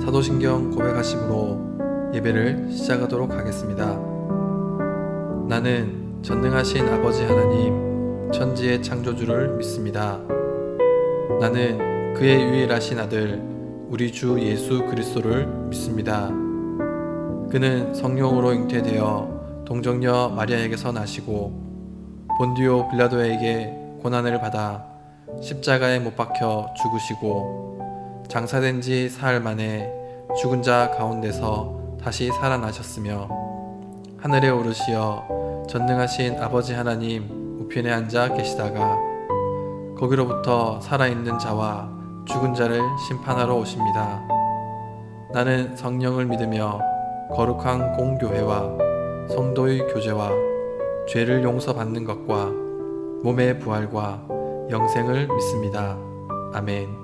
사도신경 고백하심으로 예배를 시작하도록 하겠습니다. 나는 전능하신 아버지 하나님 천지의 창조주를 믿습니다. 나는 그의 유일하신 아들 우리 주 예수 그리스도를 믿습니다. 그는 성령으로 잉태되어 동정녀 마리아에게서 나시고 본디오 빌라도에게 고난을 받아 십자가에 못 박혀 죽으시고 장사된 지 사흘 만에 죽은 자 가운데서 다시 살아나셨으며 하늘에 오르시어 전능하신 아버지 하나님 우편에 앉아 계시다가 거기로부터 살아있는 자와 죽은 자를 심판하러 오십니다. 나는 성령을 믿으며 거룩한 공교회와 성도의 교제와 죄를 용서받는 것과 몸의 부활과 영생을 믿습니다. 아멘.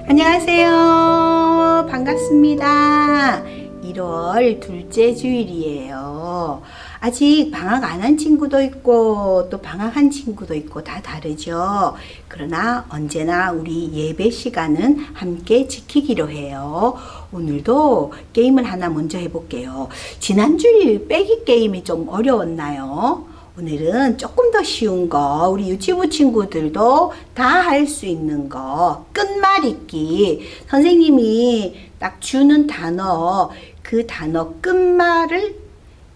안녕하세요. 반갑습니다. 1월 둘째 주일이에요. 아직 방학 안 한 친구도 있고 또 방학한 친구도 있고 다 다르죠. 그러나 언제나 우리 예배 시간은 함께 지키기로 해요. 오늘도 게임을 하나 먼저 해볼게요. 지난주일 빼기 게임이 좀 어려웠나요? 오늘은 조금 더 쉬운 거, 우리 유치부 친구들도 다 할 수 있는 거, 끝말잇기. 선생님이 딱 주는 단어, 그 단어 끝말을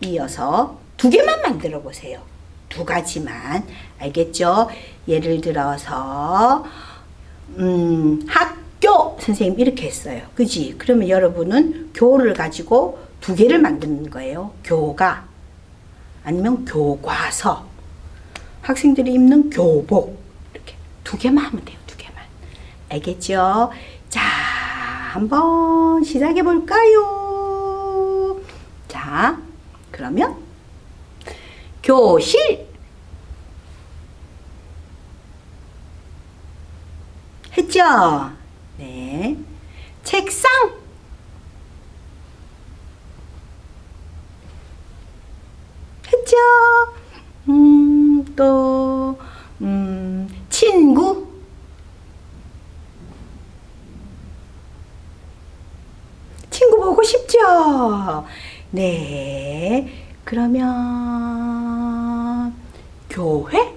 이어서 2개만 만들어 보세요. 2가지만. 알겠죠? 예를 들어서 학교 선생님 이렇게 했어요. 그지? 그러면 여러분은 교를 가지고 2개를 만드는 거예요. 교가 아니면 교과서, 학생들이 입는 교복, 이렇게 2개만 하면 돼요. 2개만. 알겠죠? 자, 한번 시작해 볼까요? 자, 그러면 교실 했죠? 네. 책상 했죠? 또 친구 보고 싶죠? 네. 그러면 교회?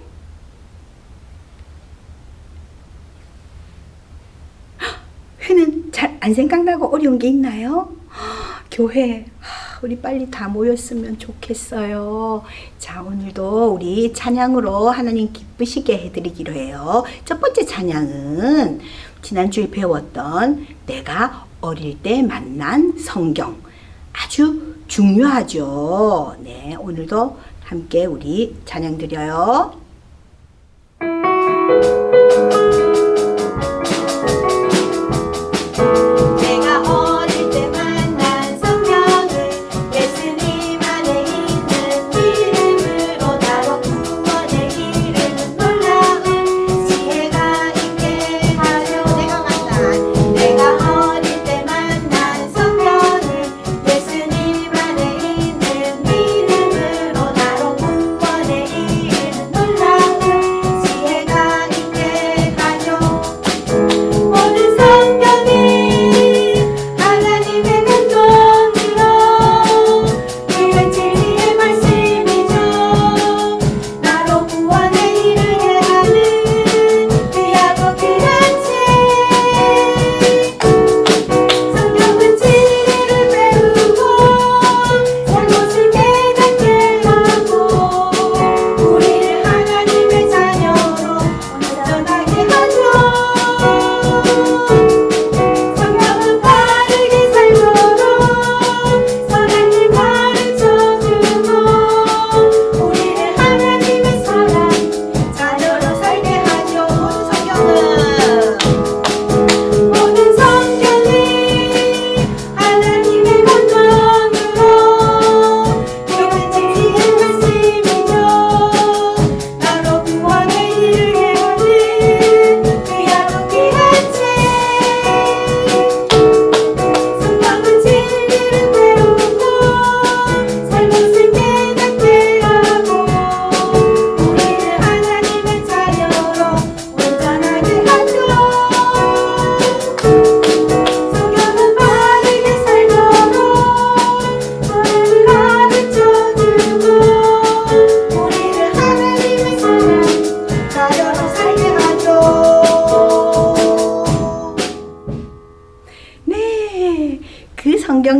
회는 잘 안 생각나고 어려운 게 있나요? 교회. 우리 빨리 다 모였으면 좋겠어요. 자, 오늘도 우리 찬양으로 하나님 기쁘시게 해드리기로 해요. 첫 번째 찬양은 지난주에 배웠던 내가 어릴 때 만난 성경. 아주 중요하죠. 네, 오늘도 함께 우리 찬양 드려요.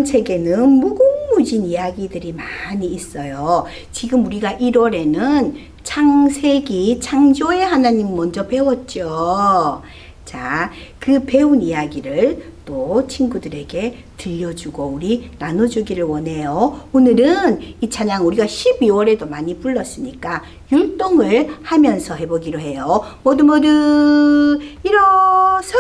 성경책에는 무궁무진 이야기들이 많이 있어요. 지금 우리가 1월에는 창세기, 창조의 하나님 먼저 배웠죠. 자, 그 배운 이야기를 또 친구들에게 들려주고 우리 나눠주기를 원해요. 오늘은 이 찬양 우리가 12월에도 많이 불렀으니까 율동을 하면서 해보기로 해요. 모두 일어서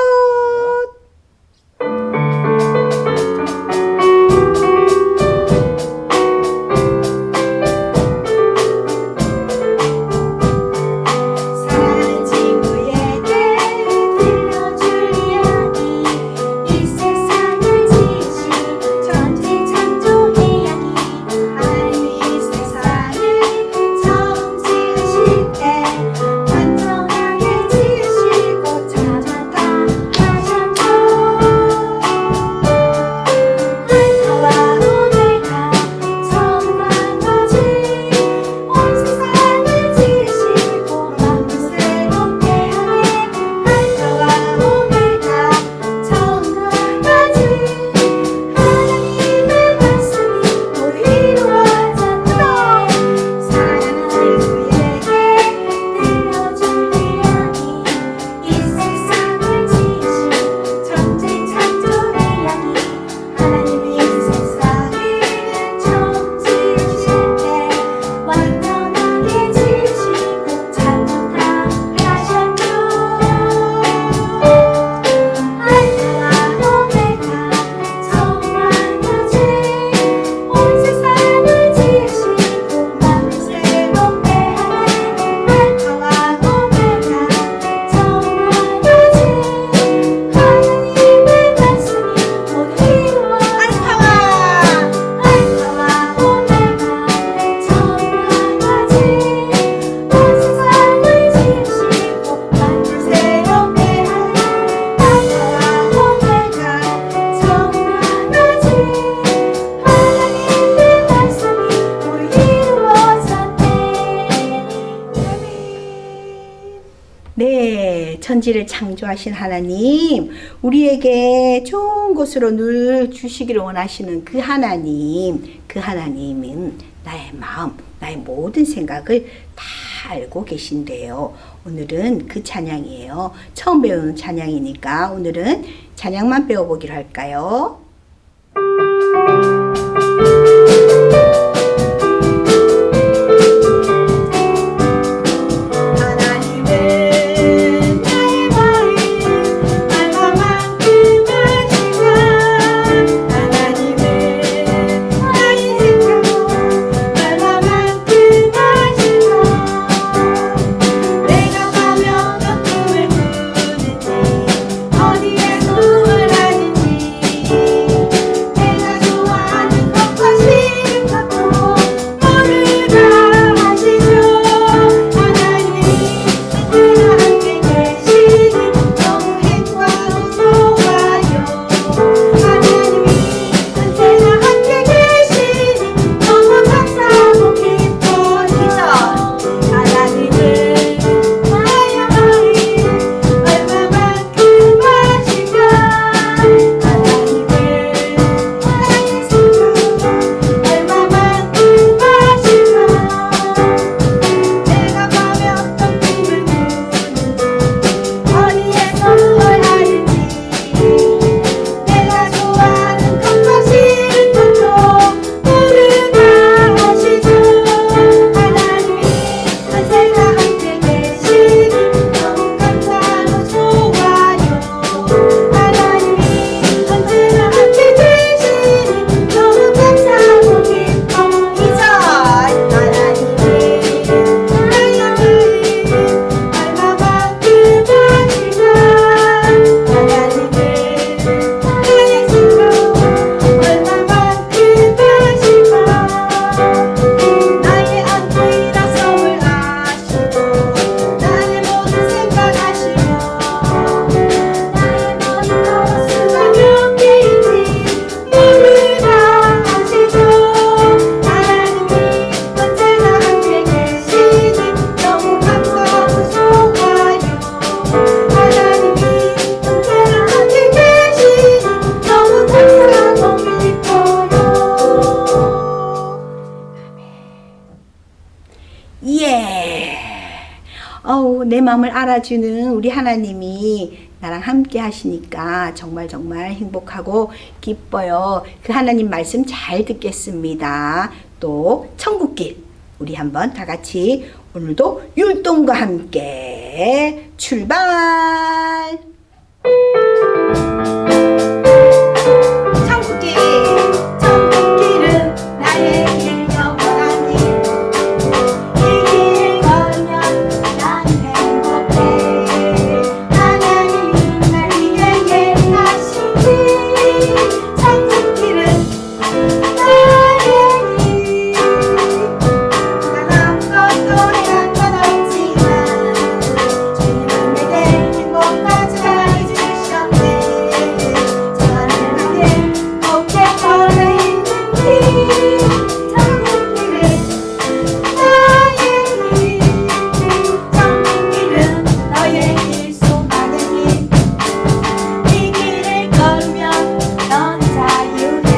천지를 창조하신 하나님, 우리에게 좋은 곳으로 늘 주시기를 원하시는 그 하나님, 그 하나님은 나의 마음, 나의 모든 생각을 다 알고 계신데요. 오늘은 그 찬양이에요. 처음 배우는 찬양이니까 오늘은 찬양만 배워보기로 할까요? 어디에 누울 하는지 내가 네. 내 마음을 알아주는 우리 하나님이 나랑 함께 하시니까 정말 행복하고 기뻐요. 그 하나님 말씀 잘 듣겠습니다. 또 천국길 우리 한번 다 같이 오늘도 율동과 함께 출발! 천국길, 천국길은 나의 길 영원한 길. 이 길을 걸으면 난 행복해. 하나님이 날 위해 예하신 길. 천국길은 나의 길. 난 아무것도 해한 건 없지만 주님은 내게 행복한 잘 주셨네. 저를 향해 곱게 걸어 있는 길. 천국길은 나의 길. 천국길은 너의 길 수많은 길. 이 길을 걸으면 넌 자유해.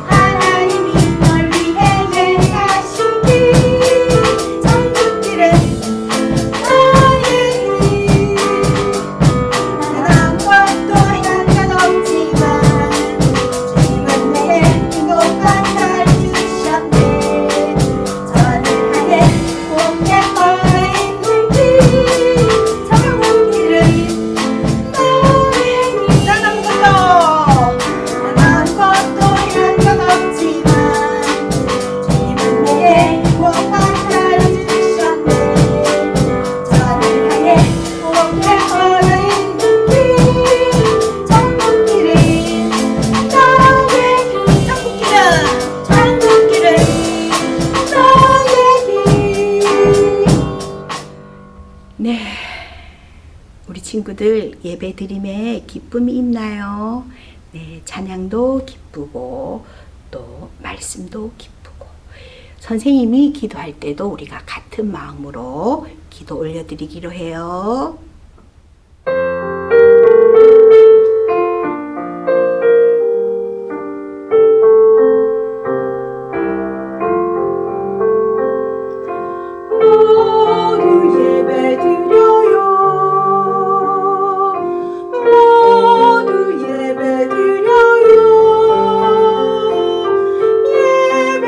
하나님이 널 위해 예하신 길. 천국길은 나의 길. 나는 아무것도 해한 건 없지만 주님은 내게 행복한 날 주셨네. 저를 향해 곱게 걸어 있는 길. 천국길은 나의 길. 난 아무것도 해한 건 없지만 주님은 내게 행복한 날 주셨네. 저를 향해 곱게 걸어 있는 길. 천국길은 나의 길. 천국길은 나의 길. 네, 우리 친구들 예배 드림에 기쁨이 있나요? 네, 찬양도 기쁘고 또 말씀도 기쁘고 선생님이 기도할 때도 우리가 같은 마음으로 기도 올려드리기로 해요. 모두 예배 드려요. 모두 예배 드려요. 예배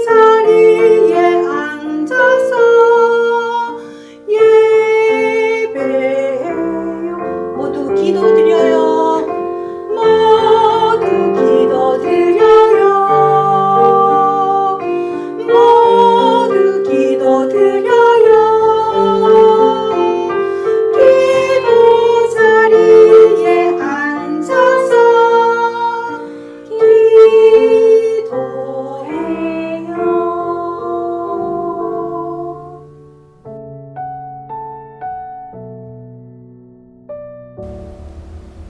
자리에 앉아서 예배해요. 모두 기도 드려요. 모두 기도 드려요. 모두 기도 드려요. 기도 자리에 앉아서 기도해요.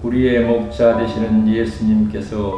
우리의 목자 되시는 예수님께서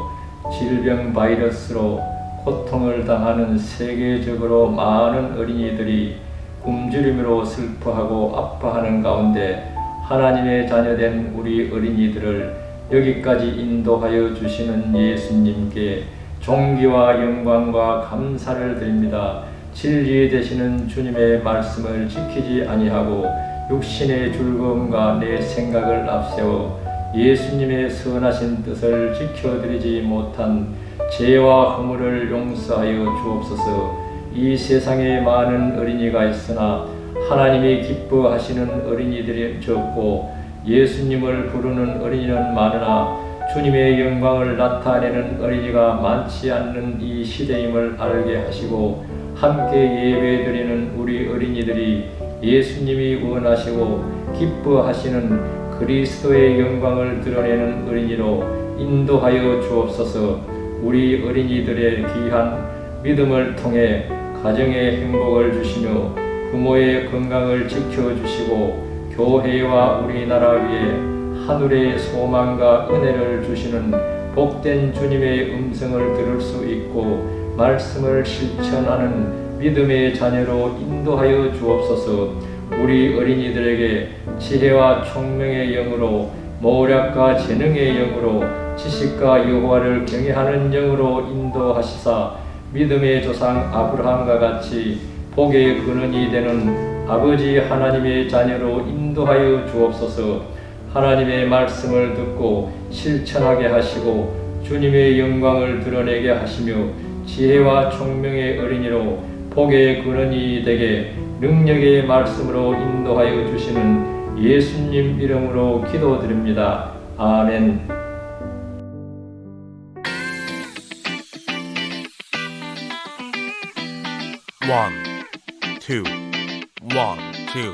질병 바이러스로 고통을 당하는 세계적으로 많은 어린이들이 굶주림으로 슬퍼하고 아파하는 가운데 하나님의 자녀된 우리 어린이들을 여기까지 인도하여 주시는 예수님께 존귀와 영광과 감사를 드립니다. 진리 되시는 주님의 말씀을 지키지 아니하고 육신의 즐거움과 내 생각을 앞세워 예수님의 선하신 뜻을 지켜드리지 못한 죄와 허물을 용서하여 주옵소서. 이 세상에 많은 어린이가 있으나 하나님이 기뻐하시는 어린이들이 적고 예수님을 부르는 어린이는 많으나 주님의 영광을 나타내는 어린이가 많지 않는 이 시대임을 알게 하시고 함께 예배드리는 우리 어린이들이 예수님이 원하시고 기뻐하시는 그리스도의 영광을 드러내는 어린이로 인도하여 주옵소서. 우리 어린이들의 귀한 믿음을 통해 가정의 행복을 주시며 부모의 건강을 지켜주시고 교회와 우리나라 위에 하늘의 소망과 은혜를 주시는 복된 주님의 음성을 들을 수 있고 말씀을 실천하는 믿음의 자녀로 인도하여 주옵소서. 우리 어린이들에게 지혜와 총명의 영으로谋略과 재능의 영으로 지식과 여호와를 경외하는 영으로 인도하시사 믿음의 조상 아브라함과 같이 복의 근원이 되는 아버지 하나님의 자녀로 인도하여 주옵소서. 하나님의 말씀을 듣고 실천하게 하시고 주님의 영광을 드러내게 하시며 지혜와 총명의 어린이로 복의 근원이 되게 능력의 말씀으로 인도하여 주시는 예수님 이름으로 기도드립니다. 아멘. One, two, one, two,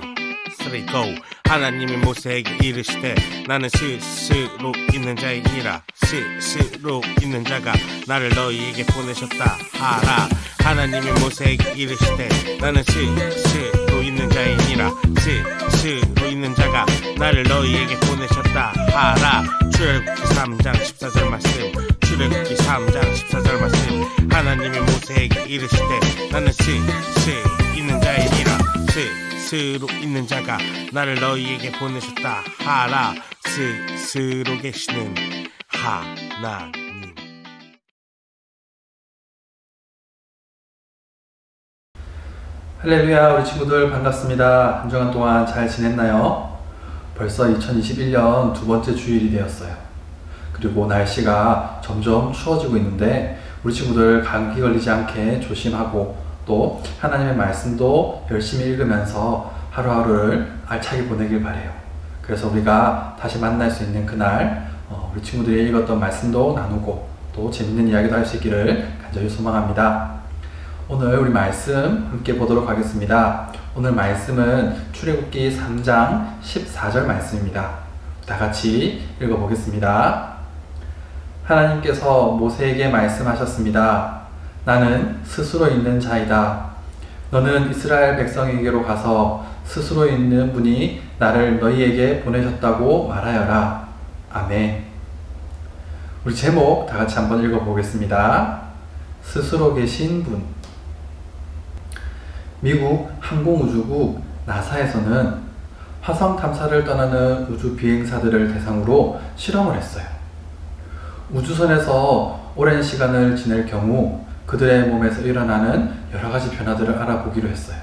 three, go. 하나님이 모세에게 이르시되 나는 스스로 있는 자이니라. 스스로 있는 자가 나를 너희에게 보내셨다 하라. 하나님이 모세에게 이르시되 나는 스스로 있는 자이니라. 스스로 있는 자가 나를 너희에게 보내셨다 하라. 출애굽기 3장 14절 말씀. 출애굽기 3장 14절 말씀. 하나님이 모세에게 이르시되 나는 스스로 있는 자이니라. 스스로 있는 자가 나를 너희에게 보내셨다 하라. 스스로 계시는 하나님. 할렐루야, 우리 친구들 반갑습니다. 한 주간 동안 잘 지냈나요? 벌써 2021년 두 번째 주일이 되었어요. 그리고 날씨가 점점 추워지고 있는데 우리 친구들 감기 걸리지 않게 조심하고 또 하나님의 말씀도 열심히 읽으면서 하루하루를 알차게 보내길 바래요. 그래서 우리가 다시 만날 수 있는 그날 우리 친구들이 읽었던 말씀도 나누고 또 재밌는 이야기도 할 수 있기를 간절히 소망합니다. 오늘 우리 말씀 함께 보도록 하겠습니다. 오늘 말씀은 출애굽기 3장 14절 말씀입니다. 다 같이 읽어보겠습니다. 하나님께서 모세에게 말씀하셨습니다. 나는 스스로 있는 자이다. 너는 이스라엘 백성에게로 가서 스스로 있는 분이 나를 너희에게 보내셨다고 말하여라. 아멘. 우리 제목 다 같이 한번 읽어보겠습니다. 스스로 계신 분. 미국 항공우주국 나사에서는 화성 탐사를 떠나는 우주 비행사들을 대상으로 실험을 했어요. 우주선에서 오랜 시간을 지낼 경우 그들의 몸에서 일어나는 여러 가지 변화들을 알아보기로 했어요.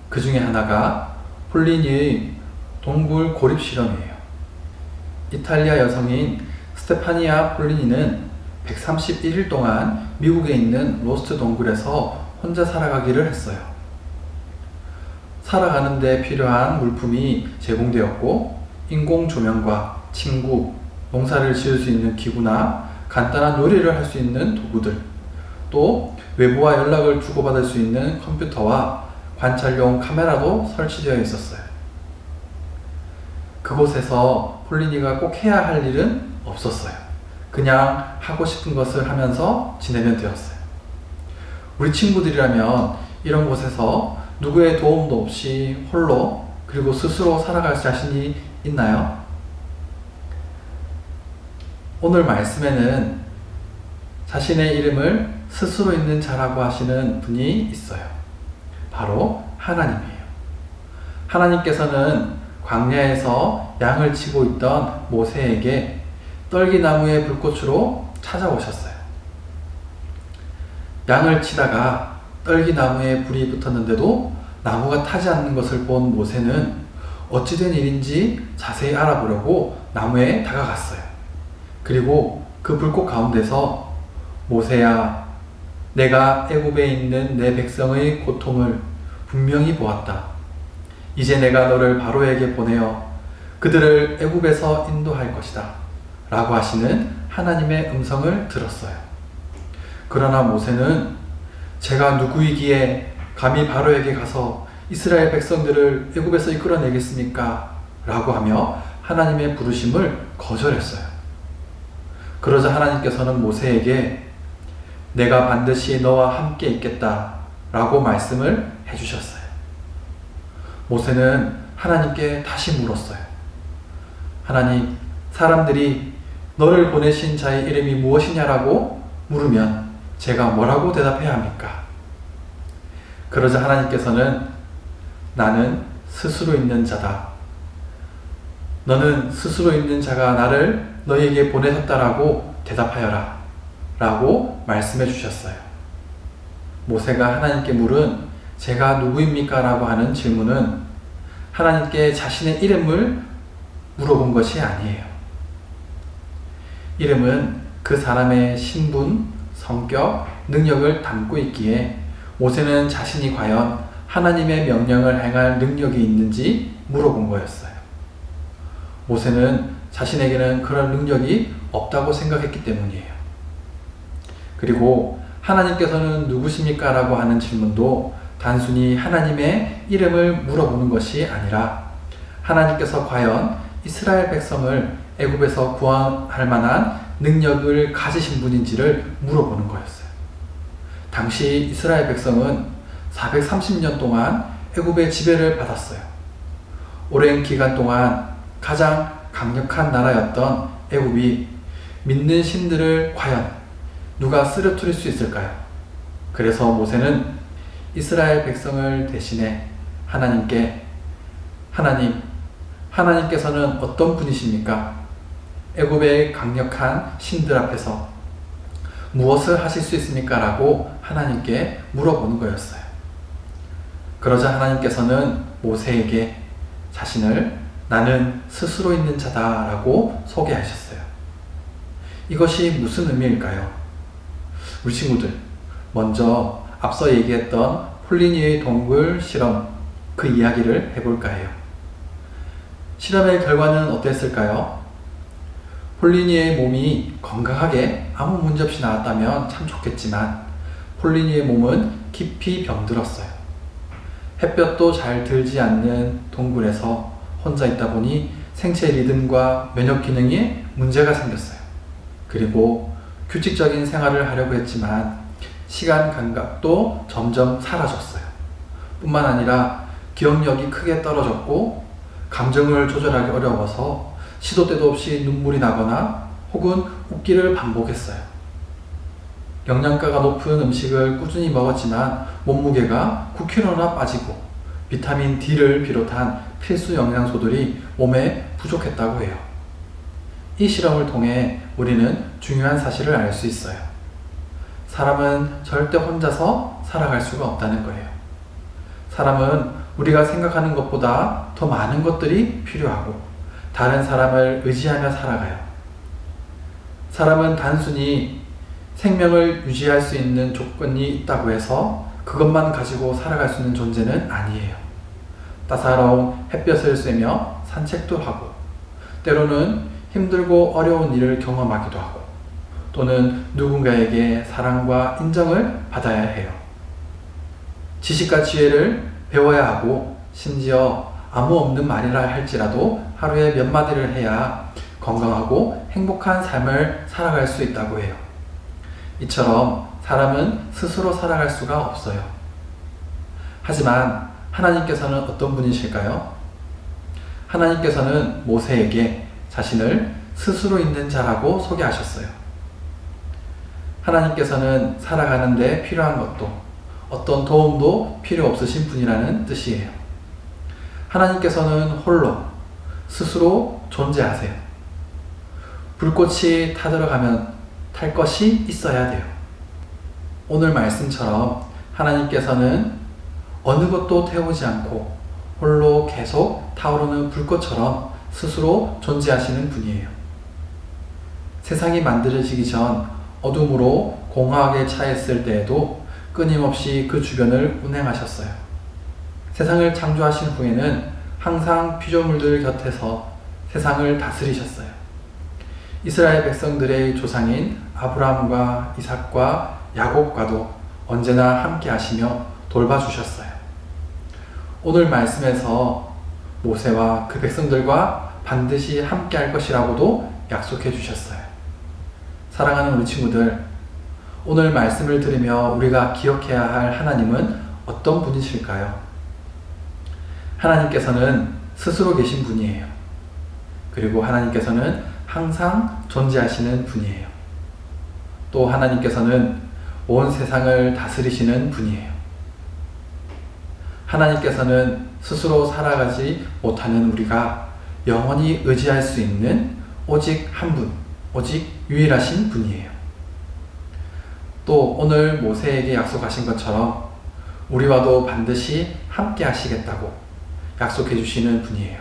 그 중에 하나가 폴리니의 동굴 고립 실험이에요. 이탈리아 여성인 스테파니아 폴리니는 131일 동안 미국에 있는 로스트 동굴에서 혼자 살아가기를 했어요. 살아가는 데 필요한 물품이 제공되었고 인공 조명과 침구, 농사를 지을 수 있는 기구나 간단한 요리를 할 수 있는 도구들, 또 외부와 연락을 주고받을 수 있는 컴퓨터와 관찰용 카메라도 설치되어 있었어요. 그곳에서 폴리니가 꼭 해야 할 일은 없었어요. 그냥 하고 싶은 것을 하면서 지내면 되었어요. 우리 친구들이라면 이런 곳에서 누구의 도움도 없이 홀로 그리고 스스로 살아갈 자신이 있나요? 오늘 말씀에는 자신의 이름을 스스로 있는 자라고 하시는 분이 있어요. 바로 하나님이에요. 하나님께서는 광야에서 양을 치고 있던 모세에게 떨기나무의 불꽃으로 찾아오셨어요. 양을 치다가 떨기나무에 불이 붙었는데도 나무가 타지 않는 것을 본 모세는 어찌된 일인지 자세히 알아보려고 나무에 다가갔어요. 그리고 그 불꽃 가운데서 모세야, 내가 애굽에 있는 내 백성의 고통을 분명히 보았다. 이제 내가 너를 바로에게 보내어 그들을 애굽에서 인도할 것이다. 라고 하시는 하나님의 음성을 들었어요. 그러나 모세는 제가 누구이기에 감히 바로에게 가서 이스라엘 백성들을 애굽에서 이끌어내겠습니까? 라고 하며 하나님의 부르심을 거절했어요. 그러자 하나님께서는 모세에게 내가 반드시 너와 함께 있겠다 라고 말씀을 해주셨어요. 모세는 하나님께 다시 물었어요. 하나님, 사람들이 너를 보내신 자의 이름이 무엇이냐라고 물으면 제가 뭐라고 대답해야 합니까? 그러자 하나님께서는 나는 스스로 있는 자다. 너는 스스로 있는 자가 나를 너희에게 보내셨다라고 대답하여라 라고 말씀해 주셨어요. 모세가 하나님께 물은 제가 누구입니까? 라고 하는 질문은 하나님께 자신의 이름을 물어본 것이 아니에요. 이름은 그 사람의 신분, 성격, 능력을 담고 있기에 모세는 자신이 과연 하나님의 명령을 행할 능력이 있는지 물어본 거였어요. 모세는 자신에게는 그런 능력이 없다고 생각했기 때문이에요. 그리고 하나님께서는 누구십니까? 라고 하는 질문도 단순히 하나님의 이름을 물어보는 것이 아니라 하나님께서 과연 이스라엘 백성을 애굽에서 구원할 만한 능력을 가지신 분인지를 물어보는 거였어요. 당시 이스라엘 백성은 430년 동안 애굽의 지배를 받았어요. 오랜 기간 동안 가장 강력한 나라였던 애굽이 믿는 신들을 과연 누가 쓰러뜨릴 수 있을까요? 그래서 모세는 이스라엘 백성을 대신해 하나님께 하나님께서는 어떤 분이십니까? 애굽의 강력한 신들 앞에서 무엇을 하실 수 있습니까? 라고 하나님께 물어보는 거였어요. 그러자 하나님께서는 모세에게 자신을 나는 스스로 있는 자다 라고 소개하셨어요. 이것이 무슨 의미일까요? 우리 친구들, 먼저 앞서 얘기했던 폴리니의 동굴 실험, 그 이야기를 해볼까 해요. 실험의 결과는 어땠을까요? 폴리니의 몸이 건강하게 아무 문제 없이 나왔다면 참 좋겠지만 폴리니의 몸은 깊이 병들었어요. 햇볕도 잘 들지 않는 동굴에서 혼자 있다 보니 생체 리듬과 면역 기능에 문제가 생겼어요. 그리고 규칙적인 생활을 하려고 했지만 시간 감각도 점점 사라졌어요. 뿐만 아니라 기억력이 크게 떨어졌고 감정을 조절하기 어려워서 시도 때도 없이 눈물이 나거나 혹은 웃기를 반복했어요. 영양가가 높은 음식을 꾸준히 먹었지만 몸무게가 9kg나 빠지고 비타민 D를 비롯한 필수 영양소들이 몸에 부족했다고 해요. 이 실험을 통해 우리는 중요한 사실을 알 수 있어요. 사람은 절대 혼자서 살아갈 수가 없다는 거예요. 사람은 우리가 생각하는 것보다 더 많은 것들이 필요하고 다른 사람을 의지하며 살아가요. 사람은 단순히 생명을 유지할 수 있는 조건이 있다고 해서 그것만 가지고 살아갈 수 있는 존재는 아니에요. 따사로운 햇볕을 쐬며 산책도 하고 때로는 힘들고 어려운 일을 경험하기도 하고 또는 누군가에게 사랑과 인정을 받아야 해요. 지식과 지혜를 배워야 하고 심지어 아무 없는 말이라 할지라도 하루에 몇 마디를 해야 건강하고 행복한 삶을 살아갈 수 있다고 해요. 이처럼 사람은 스스로 살아갈 수가 없어요. 하지만 하나님께서는 어떤 분이실까요? 하나님께서는 모세에게 자신을 스스로 있는 자라고 소개하셨어요. 하나님께서는 살아가는 데 필요한 것도 어떤 도움도 필요 없으신 분이라는 뜻이에요. 하나님께서는 홀로 스스로 존재하세요. 불꽃이 타들어가면 탈 것이 있어야 돼요. 오늘 말씀처럼 하나님께서는 어느 것도 태우지 않고 홀로 계속 타오르는 불꽃처럼 스스로 존재하시는 분이에요. 세상이 만들어지기 전 어둠으로 공허하게 차 있을 때에도 끊임없이 그 주변을 운행하셨어요. 세상을 창조하신 후에는 항상 피조물들 곁에서 세상을 다스리셨어요. 이스라엘 백성들의 조상인 아브라함과 이삭과 야곱과도 언제나 함께 하시며 돌봐주셨어요. 오늘 말씀에서 모세와 그 백성들과 반드시 함께 할 것이라고도 약속해 주셨어요. 사랑하는 우리 친구들, 오늘 말씀을 들으며 우리가 기억해야 할 하나님은 어떤 분이실까요? 하나님께서는 스스로 계신 분이에요. 그리고 하나님께서는 항상 존재하시는 분이에요. 또 하나님께서는 온 세상을 다스리시는 분이에요. 하나님께서는 스스로 살아가지 못하는 우리가 영원히 의지할 수 있는 오직 한 분, 오직 유일하신 분이에요. 또 오늘 모세에게 약속하신 것처럼 우리와도 반드시 함께 하시겠다고 약속해 주시는 분이에요.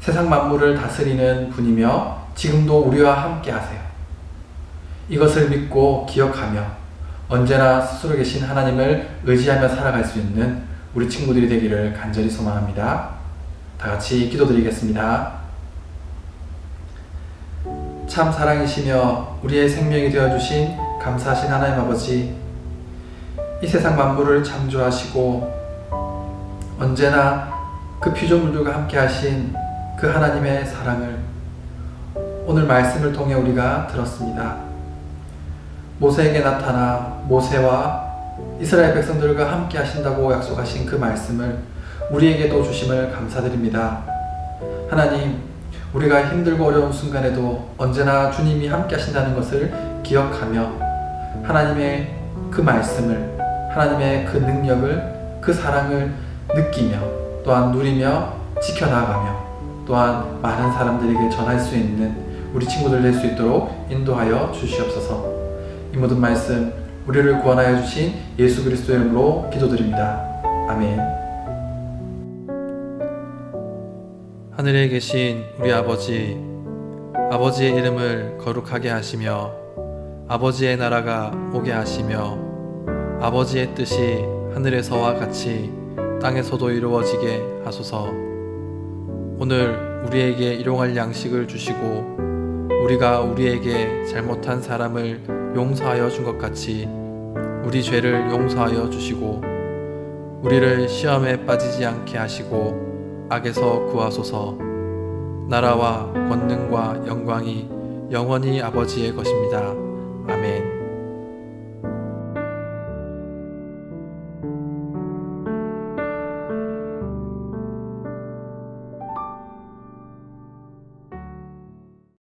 세상 만물을 다스리는 분이며 지금도 우리와 함께 하세요. 이것을 믿고 기억하며 언제나 스스로 계신 하나님을 의지하며 살아갈 수 있는 우리 친구들이 되기를 간절히 소망합니다. 다 같이 기도드리겠습니다. 참 사랑이시며 우리의 생명이 되어주신 감사하신 하나님 아버지, 이 세상 만물을 창조하시고 언제나 그 피조물들과 함께 하신 그 하나님의 사랑을 오늘 말씀을 통해 우리가 들었습니다. 모세에게 나타나 모세와 이스라엘 백성들과 함께 하신다고 약속하신 그 말씀을 우리에게도 주심을 감사드립니다. 하나님, 우리가 힘들고 어려운 순간에도 언제나 주님이 함께 하신다는 것을 기억하며 하나님의 그 말씀을, 하나님의 그 능력을, 그 사랑을 느끼며 또한 누리며 지켜나가며 또한 많은 사람들에게 전할 수 있는 우리 친구들 될 수 있도록 인도하여 주시옵소서. 이 모든 말씀 우리를 구원하여 주신 예수 그리스도의 이름으로 기도드립니다. 아멘. 하늘에 계신 우리 아버지, 아버지의 이름을 거룩하게 하시며 아버지의 나라가 오게 하시며 아버지의 뜻이 하늘에서와 같이 땅에서도 이루어지게 하소서. 오늘 우리에게 일용할 양식을 주시고 우리가 우리에게 잘못한 사람을 용서하여 준 것 같이 우리 죄를 용서하여 주시고 우리를 시험에 빠지지 않게 하시고 악에서 구하소서. 나라와 권능과 영광이 영원히 아버지의 것입니다. 아멘.